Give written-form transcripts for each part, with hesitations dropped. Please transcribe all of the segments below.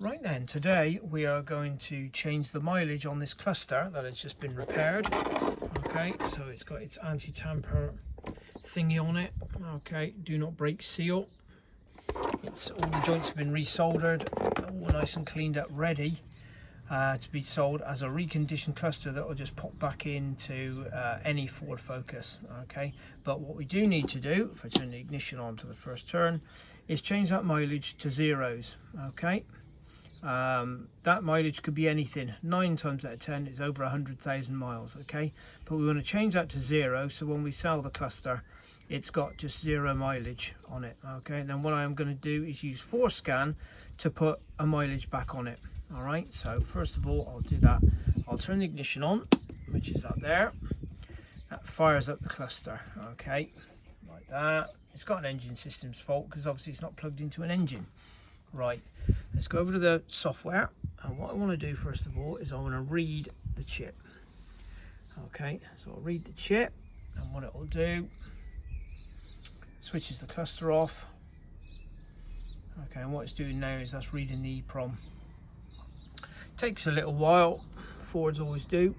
Right then, today we are going to change the mileage on this cluster that has just been repaired. Okay, so it's got its anti-tamper thingy on it. Okay, do not break seal. It's all the joints have been resoldered, all nice and cleaned up, ready to be sold as a reconditioned cluster that will just pop back into any Ford Focus. Okay, but what we do need to do, if I turn the ignition on to the first turn, is change that mileage to zeros. Okay. That mileage could be anything. 9 times out of 10 is over 100,000 miles. Okay, but we want to change that to 0, so when we sell the cluster it's got just 0 mileage on it. Okay, and then what I am going to do is use FORScan to put a mileage back on it. All right, so first of all I'll do that. I'll turn the ignition on, which is up there. That fires up the cluster. Okay, like that. It's got an engine systems fault because obviously it's not plugged into an engine. Right, let's go over to the software, and what I want to do first of all is I want to read the chip. Okay, so I'll read the chip, and what it will do, switches the cluster off. Okay, and what it's doing now is that's reading the EEPROM. Takes a little while, Fords always do.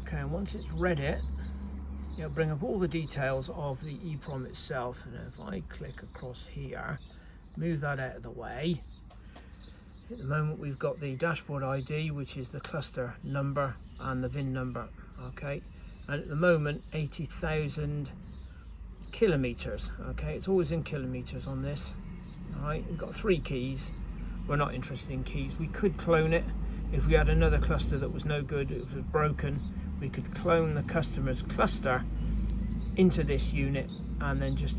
Okay, and once it's read it, it'll bring up all the details of the EEPROM itself, and if I click across here, move that out of the way. At the moment we've got the dashboard ID, which is the cluster number and the VIN number. Okay, and at the moment 80,000 kilometers. Okay, it's always in kilometers on this. All right, we've got 3 keys. We're not interested in keys. We could clone it if we had another cluster that was no good, if it was broken. We could clone the customer's cluster into this unit and then just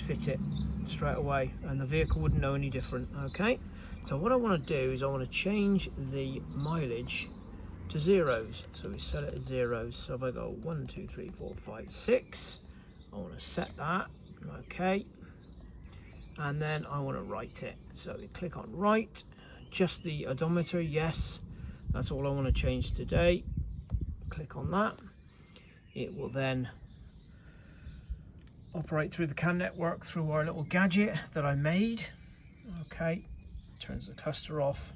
fit it straight away, and the vehicle wouldn't know any different. Okay, so what I want to do is I want to change the mileage to zeros, so we set it at zeros. So if I go 1 2 3 4 5 6, I want to set that. Okay, and then I want to write it, so we click on write, just the odometer, yes, that's all I want to change today. Click on that. It will then operate through the CAN network through our little gadget that I made. Okay, turns the cluster off,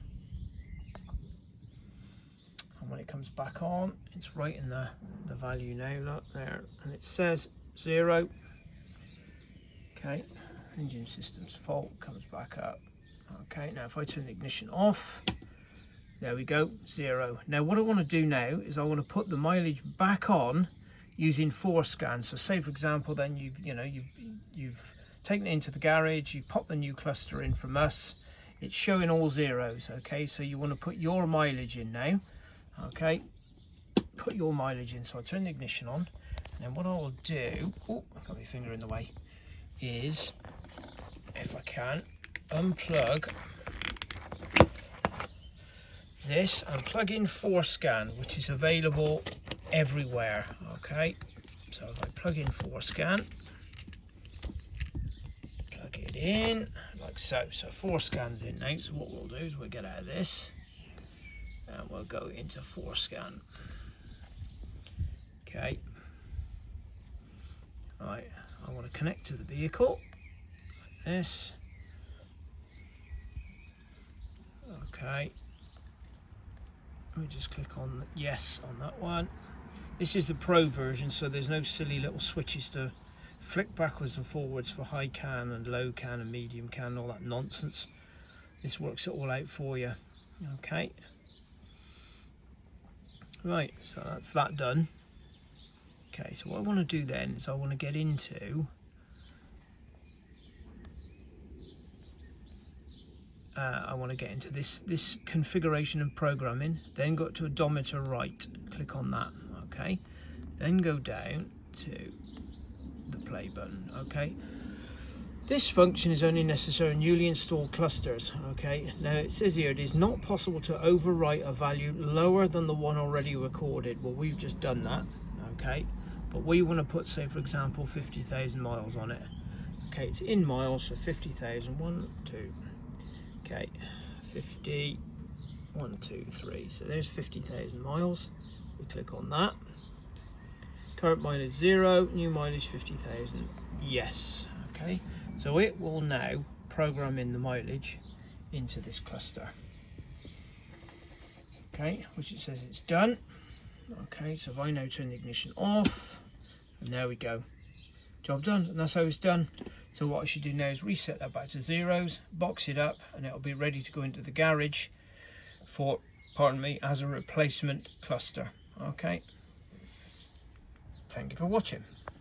and when it comes back on, it's writing the value now. Look there, and it says 0. Okay, engine systems fault, comes back up. Okay, now if I turn the ignition off, there we go, 0. Now what I want to do now is I want to put the mileage back on using FORScan. So say for example, then you've taken it into the garage, you've popped the new cluster in from us, it's showing all zeros. Okay, so you want to put your mileage in now. Okay, put your mileage in. So I'll turn the ignition on, and then what I'll do, oh, I've got my finger in the way, is, if I can, unplug this and plug in FORScan, which is available everywhere. Okay, so if I plug in FORScan, plug it in like so. So FORScan's in now. So what we'll do is we'll get out of this and we'll go into FORScan. Okay, right, I want to connect to the vehicle like this. Okay, let me just click on yes on that one. This is the Pro version, so there's no silly little switches to flick backwards and forwards for high CAN and low CAN and medium CAN and all that nonsense. This works it all out for you. Okay, right, so that's that done. Okay, so what I want to do then is I want to get into this configuration and programming, then go to odometer right, click on that. Okay, then go down to the play button. Okay, this function is only necessary in newly installed clusters. Okay, now it says here it is not possible to overwrite a value lower than the one already recorded. Well, we've just done that. Okay, but we want to put, say for example, 50,000 miles on it. Okay, it's in miles, so 50,000, 1 2, okay, 50, 1 2 3, so there's 50,000 miles. We click on that. Current mileage 0, new mileage 50,000, yes. Okay, so it will now program in the mileage into this cluster. Okay, which it says it's done. Okay, so if I now turn the ignition off, and there we go, job done. And that's how it's done. So what I should do now is reset that back to zeros, box it up, and it'll be ready to go into the garage for, pardon me, as a replacement cluster. Okay, thank you for watching.